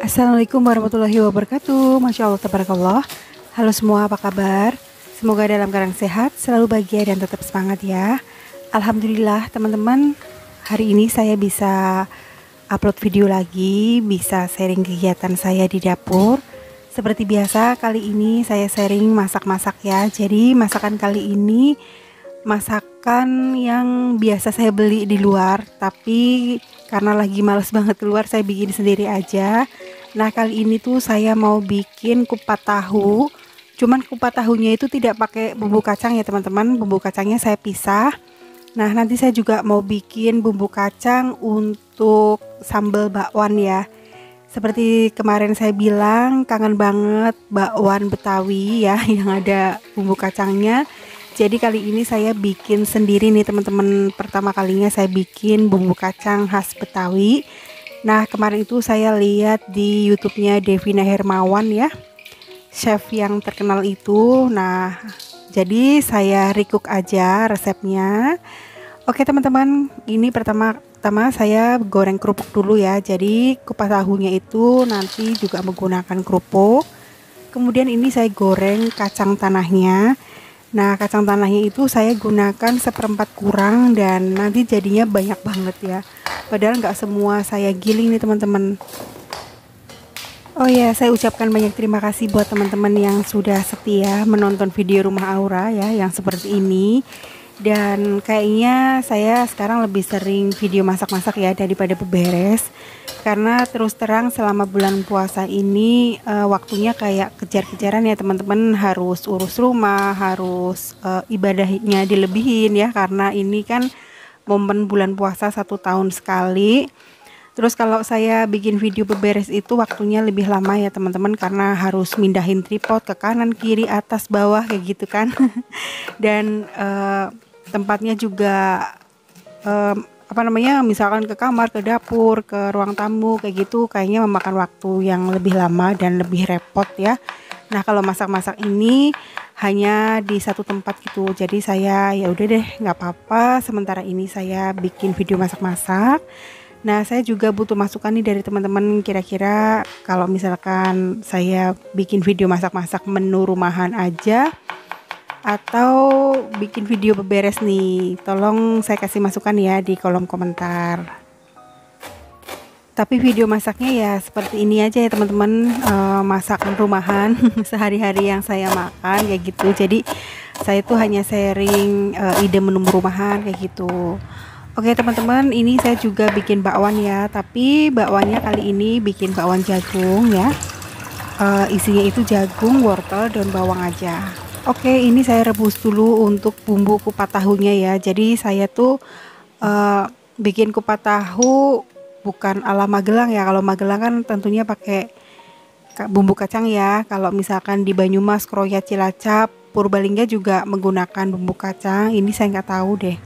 Assalamualaikum warahmatullahi wabarakatuh. Masya Allah, tabarakallah. Halo semua, apa kabar? Semoga dalam keadaan sehat, selalu bahagia dan tetap semangat ya. Alhamdulillah teman-teman, hari ini saya bisa upload video lagi, bisa sharing kegiatan saya di dapur. Seperti biasa, kali ini saya sharing masak-masak ya. Jadi masakan kali ini masakan yang biasa saya beli di luar, tapi karena lagi males banget keluar, saya bikin sendiri aja. Nah, kali ini tuh saya mau bikin kupat tahu. Cuman kupat tahunya itu tidak pakai bumbu kacang ya teman-teman. Bumbu kacangnya saya pisah. Nah, nanti saya juga mau bikin bumbu kacang untuk sambal bakwan ya. Seperti kemarin saya bilang, kangen banget bakwan Betawi ya yang ada bumbu kacangnya. Jadi kali ini saya bikin sendiri nih teman-teman. Pertama kalinya saya bikin bumbu kacang khas Betawi. Nah, kemarin itu saya lihat di YouTube-nya Devina Hermawan ya, chef yang terkenal itu. Nah, jadi saya recook aja resepnya. Oke teman-teman, ini pertama saya goreng kerupuk dulu ya. Jadi kupat tahunya itu nanti juga menggunakan kerupuk. Kemudian ini saya goreng kacang tanahnya. Nah, kacang tanahnya itu saya gunakan seperempat kurang dan nanti jadinya banyak banget ya. Padahal nggak semua saya giling nih teman-teman. Oh ya, saya ucapkan banyak terima kasih buat teman-teman yang sudah setia menonton video Rumah Aura ya, yang seperti ini. Dan kayaknya saya sekarang lebih sering video masak-masak ya daripada beberes. Karena terus terang selama bulan puasa ini waktunya kayak kejar-kejaran ya teman-teman, harus urus rumah, harus ibadahnya dilebihin ya, karena ini kan momen bulan puasa 1 tahun sekali. Terus kalau saya bikin video beberes itu waktunya lebih lama ya teman-teman, karena harus mindahin tripod ke kanan, kiri, atas, bawah kayak gitu kan. Dan tempatnya juga misalkan ke kamar, ke dapur, ke ruang tamu kayak gitu, kayaknya memakan waktu yang lebih lama dan lebih repot ya. Nah, kalau masak-masak ini hanya di satu tempat gitu, jadi saya ya udah deh, nggak apa-apa, sementara ini saya bikin video masak-masak. Nah, saya juga butuh masukan nih dari teman-teman, kira-kira kalau misalkan saya bikin video masak-masak menu rumahan aja atau bikin video beberes nih, tolong saya kasih masukan ya di kolom komentar. Tapi video masaknya ya seperti ini aja ya teman-teman, masakan rumahan sehari-hari yang saya makan kayak gitu. Jadi saya tuh hanya sharing ide menu rumahan kayak gitu. Oke teman-teman, ini saya juga bikin bakwan ya, tapi bakwannya kali ini bikin bakwan jagung ya. Isinya itu jagung, wortel, daun bawang aja. Oke, ini saya rebus dulu untuk bumbu kupat tahunya ya. Jadi saya tuh bikin kupat tahu bukan ala Magelang ya. Kalau Magelang kan tentunya pakai bumbu kacang ya. Kalau misalkan di Banyumas, Kroya, Cilacap, Purbalingga juga menggunakan bumbu kacang. Ini saya nggak tahu deh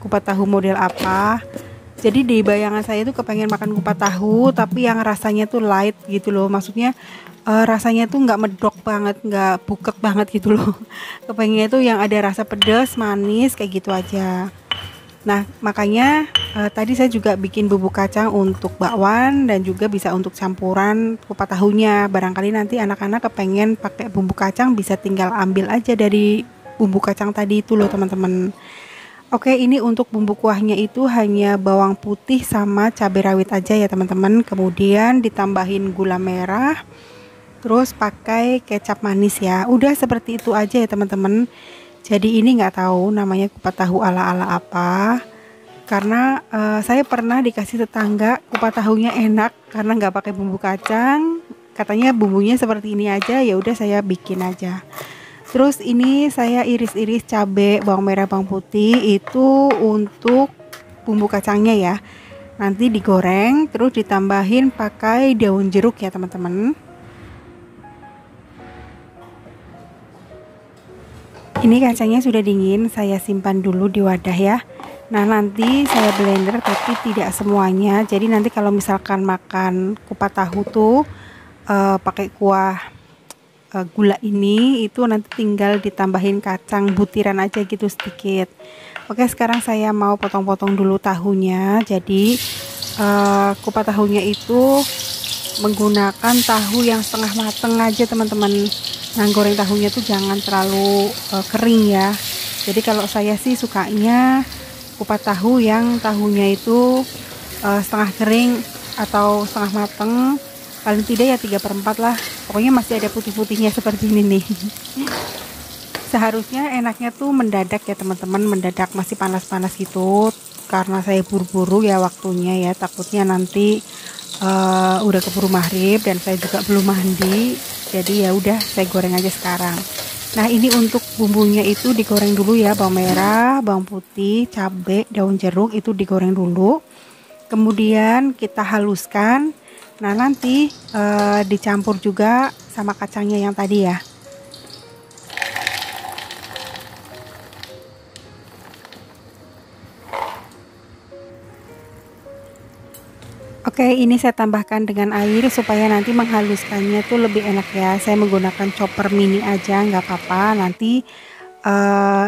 kupat tahu model apa. Jadi di bayangan saya tuh kepengen makan kupat tahu tapi yang rasanya tuh light gitu loh. Maksudnya rasanya tuh nggak medok banget, nggak bukek banget gitu loh. Kepengennya tuh yang ada rasa pedas, manis kayak gitu aja. Nah, makanya tadi saya juga bikin bumbu kacang untuk bakwan dan juga bisa untuk campuran kupat tahunya. Barangkali nanti anak-anak kepengen pakai bumbu kacang, bisa tinggal ambil aja dari bumbu kacang tadi itu loh teman-teman. Oke, ini untuk bumbu kuahnya itu hanya bawang putih sama cabai rawit aja ya teman-teman. Kemudian ditambahin gula merah, terus pakai kecap manis ya. Udah seperti itu aja ya teman-teman. Jadi ini nggak tahu namanya kupat tahu ala-ala apa. Karena saya pernah dikasih tetangga kupat tahunya enak karena nggak pakai bumbu kacang. Katanya bumbunya seperti ini aja, ya udah saya bikin aja. Terus ini saya iris-iris cabai, bawang merah, bawang putih itu untuk bumbu kacangnya ya. Nanti digoreng terus ditambahin pakai daun jeruk ya teman-teman. Ini kacangnya sudah dingin, saya simpan dulu di wadah ya. Nah, nanti saya blender tapi tidak semuanya. Jadi nanti kalau misalkan makan kupat tahu tuh pakai kuah gula ini, itu nanti tinggal ditambahin kacang butiran aja gitu sedikit. Oke, sekarang saya mau potong-potong dulu tahunya. Jadi kupat tahunya itu menggunakan tahu yang setengah mateng aja teman-teman. Nah, goreng tahunya tuh jangan terlalu kering ya. Jadi kalau saya sih sukanya kupat tahu yang tahunya itu setengah kering atau setengah mateng, paling tidak ya 3/4 lah. Pokoknya masih ada putih-putihnya seperti ini nih. Seharusnya enaknya tuh mendadak ya teman-teman, mendadak masih panas-panas gitu. Karena saya buru-buru ya waktunya ya, takutnya nanti udah keburu maghrib dan saya juga belum mandi, jadi ya udah saya goreng aja sekarang. Nah, ini untuk bumbunya itu digoreng dulu ya, bawang merah, bawang putih, cabai, daun jeruk itu digoreng dulu, kemudian kita haluskan. Nah, nanti dicampur juga sama kacangnya yang tadi ya. Oke, ini saya tambahkan dengan air supaya nanti menghaluskannya tuh lebih enak ya. Saya menggunakan chopper mini aja, nggak apa-apa. Nanti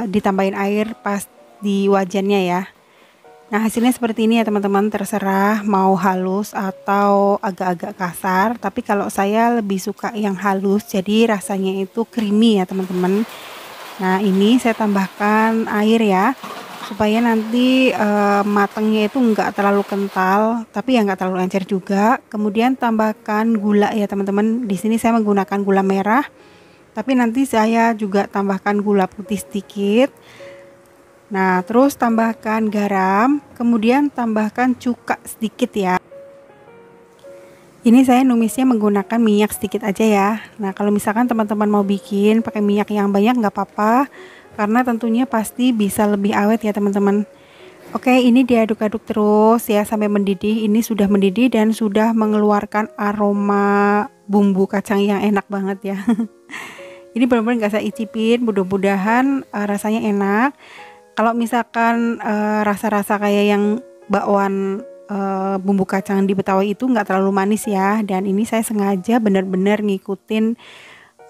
ditambahin air pas di wajannya ya. Nah, hasilnya seperti ini ya teman-teman. Terserah mau halus atau agak-agak kasar. Tapi kalau saya lebih suka yang halus, jadi rasanya itu creamy ya teman-teman. Nah, ini saya tambahkan air ya, supaya nanti matangnya itu enggak terlalu kental, tapi ya enggak terlalu encer juga. Kemudian tambahkan gula ya teman-teman. Di sini saya menggunakan gula merah, tapi nanti saya juga tambahkan gula putih sedikit. Nah, terus tambahkan garam, kemudian tambahkan cuka sedikit ya. Ini saya numisnya menggunakan minyak sedikit aja ya. Nah, kalau misalkan teman-teman mau bikin pakai minyak yang banyak nggak apa-apa, karena tentunya pasti bisa lebih awet ya teman-teman. Oke, ini diaduk-aduk terus ya sampai mendidih. Ini sudah mendidih dan sudah mengeluarkan aroma bumbu kacang yang enak banget ya. Ini benar-benar nggak saya icipin, mudah-mudahan rasanya enak. Kalau misalkan rasa-rasa kayak yang bakwan bumbu kacang di Betawi itu nggak terlalu manis ya, dan ini saya sengaja benar-benar ngikutin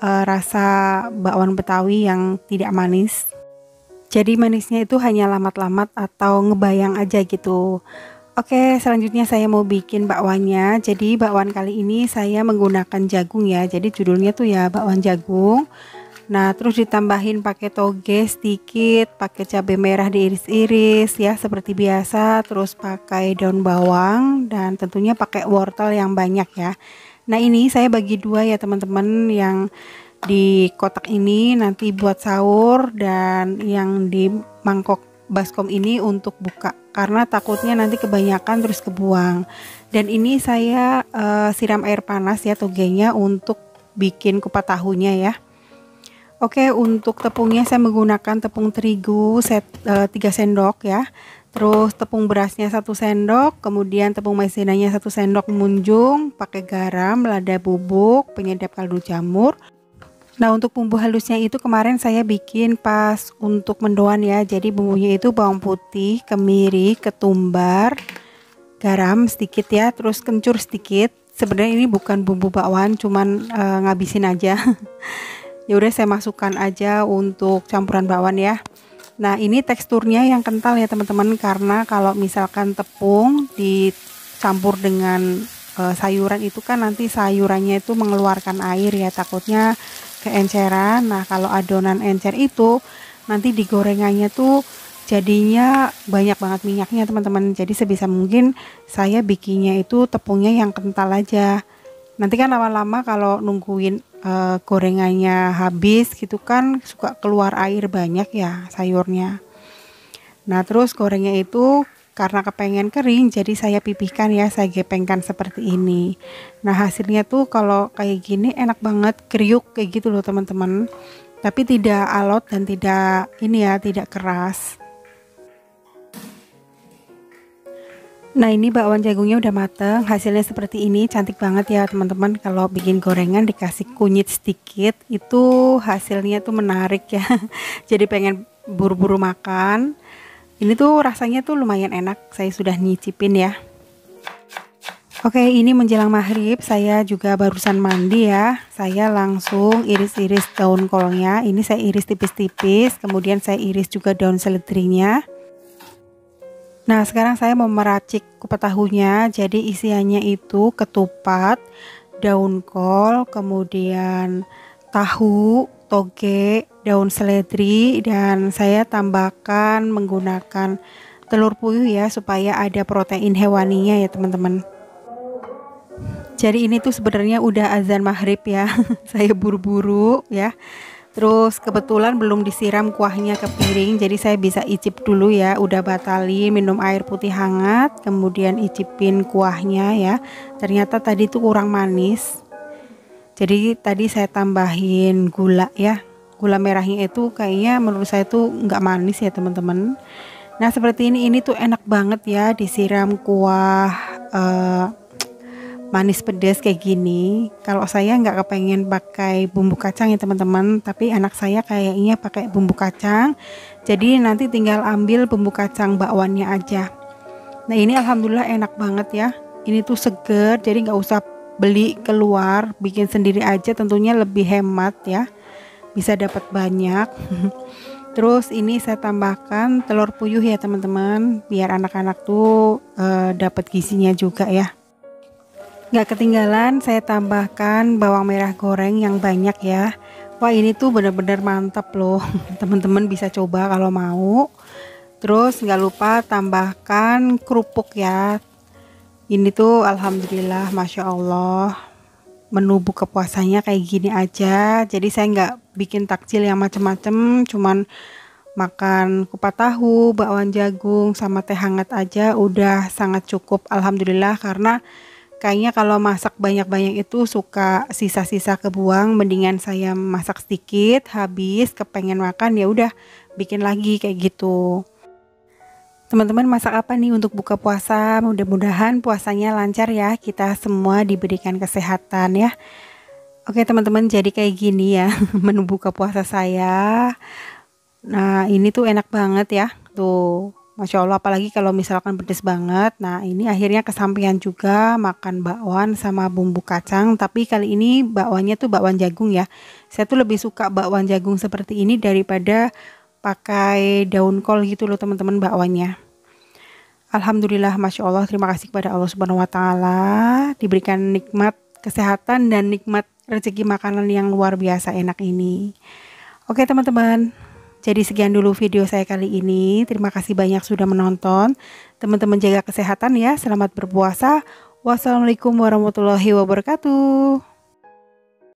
rasa bakwan Betawi yang tidak manis. Jadi manisnya itu hanya lamat-lamat atau ngebayang aja gitu. Oke, selanjutnya saya mau bikin bakwannya. Jadi bakwan kali ini saya menggunakan jagung ya. Jadi judulnya tuh ya bakwan jagung. Nah, terus ditambahin pakai toge sedikit, pakai cabai merah diiris-iris ya seperti biasa, terus pakai daun bawang dan tentunya pakai wortel yang banyak ya. Nah, ini saya bagi dua ya teman-teman, yang di kotak ini nanti buat sahur dan yang di mangkok baskom ini untuk buka, karena takutnya nanti kebanyakan terus kebuang. Dan ini saya siram air panas ya togenya untuk bikin kupat tahunya ya. Oke, untuk tepungnya saya menggunakan tepung terigu 3 sendok ya. Terus tepung berasnya 1 sendok, kemudian tepung maizenanya 1 sendok munjung, pakai garam, lada bubuk, penyedap kaldu jamur. Nah, untuk bumbu halusnya itu kemarin saya bikin pas untuk mendoan ya. Jadi bumbunya itu bawang putih, kemiri, ketumbar, garam sedikit ya, terus kencur sedikit. Sebenarnya ini bukan bumbu bakwan, cuman ngabisin aja. Ya udah saya masukkan aja untuk campuran bakwan ya. Nah, ini teksturnya yang kental ya teman-teman, karena kalau misalkan tepung dicampur dengan sayuran itu kan nanti sayurannya itu mengeluarkan air ya, takutnya keenceran. Nah, kalau adonan encer itu nanti digorengannya tuh jadinya banyak banget minyaknya teman-teman. Jadi sebisa mungkin saya bikinnya itu tepungnya yang kental aja. Nanti kan lama-lama kalau nungguin gorengannya habis gitu kan suka keluar air banyak ya sayurnya. Nah, terus gorengnya itu karena kepengen kering, jadi saya pipihkan ya, saya gepengkan seperti ini. Nah, hasilnya tuh kalau kayak gini enak banget, kriuk kayak gitu loh teman-teman. Tapi tidak alot dan tidak ini ya, tidak keras. Nah, ini bakwan jagungnya udah mateng, hasilnya seperti ini, cantik banget ya teman-teman. Kalau bikin gorengan dikasih kunyit sedikit, itu hasilnya tuh menarik ya. Jadi pengen buru-buru makan. Ini tuh rasanya tuh lumayan enak, saya sudah nyicipin ya. Oke, ini menjelang maghrib, saya juga barusan mandi ya. Saya langsung iris-iris daun kolnya. Ini saya iris tipis-tipis, kemudian saya iris juga daun seledrinya. Nah, sekarang saya mau meracik kupat tahunya. Jadi isiannya itu ketupat, daun kol, kemudian tahu, toge, daun seledri, dan saya tambahkan menggunakan telur puyuh ya, supaya ada protein hewaninya ya teman-teman. Jadi ini tuh sebenarnya udah azan maghrib ya. Saya buru-buru ya. Terus kebetulan belum disiram kuahnya ke piring, jadi saya bisa icip dulu ya. Udah batalin minum air putih hangat, kemudian icipin kuahnya ya. Ternyata tadi tuh kurang manis. Jadi tadi saya tambahin gula ya. Gula merahnya itu kayaknya menurut saya tuh nggak manis ya teman-teman. Nah seperti ini tuh enak banget ya disiram kuah manis pedas kayak gini. Kalau saya nggak kepengen pakai bumbu kacang ya teman-teman, tapi anak saya kayaknya pakai bumbu kacang, jadi nanti tinggal ambil bumbu kacang bakwannya aja. Nah ini alhamdulillah enak banget ya, ini tuh seger, jadi nggak usah beli keluar, bikin sendiri aja, tentunya lebih hemat ya, bisa dapat banyak. Terus ini saya tambahkan telur puyuh ya teman-teman, biar anak-anak tuh dapat gizinya juga ya. Nggak ketinggalan saya tambahkan bawang merah goreng yang banyak ya. Wah ini tuh bener-bener mantap loh. Teman-teman bisa coba kalau mau. Terus nggak lupa tambahkan kerupuk ya. Ini tuh alhamdulillah masya Allah, menu buka puasanya kayak gini aja. Jadi saya nggak bikin takjil yang macem-macem, cuman makan kupat tahu, bakwan jagung, sama teh hangat aja udah sangat cukup alhamdulillah. Karena kayaknya kalau masak banyak-banyak itu suka sisa-sisa kebuang, mendingan saya masak sedikit, habis kepengen makan ya udah bikin lagi kayak gitu. Teman-teman masak apa nih untuk buka puasa? Mudah-mudahan puasanya lancar ya, kita semua diberikan kesehatan ya. Oke teman-teman, jadi kayak gini ya menu buka puasa saya. Nah ini tuh enak banget ya, tuh Masya Allah, apalagi kalau misalkan pedes banget. Nah ini akhirnya kesampaian juga makan bakwan sama bumbu kacang. Tapi kali ini bakwannya tuh bakwan jagung ya. Saya tuh lebih suka bakwan jagung seperti ini daripada pakai daun kol gitu loh teman-teman bakwannya. Alhamdulillah Masya Allah, terima kasih kepada Allah Subhanahu Wa Taala, diberikan nikmat kesehatan dan nikmat rezeki makanan yang luar biasa enak ini. Oke teman-teman, jadi sekian dulu video saya kali ini. Terima kasih banyak sudah menonton. Teman-teman jaga kesehatan ya. Selamat berpuasa. Wassalamualaikum warahmatullahi wabarakatuh.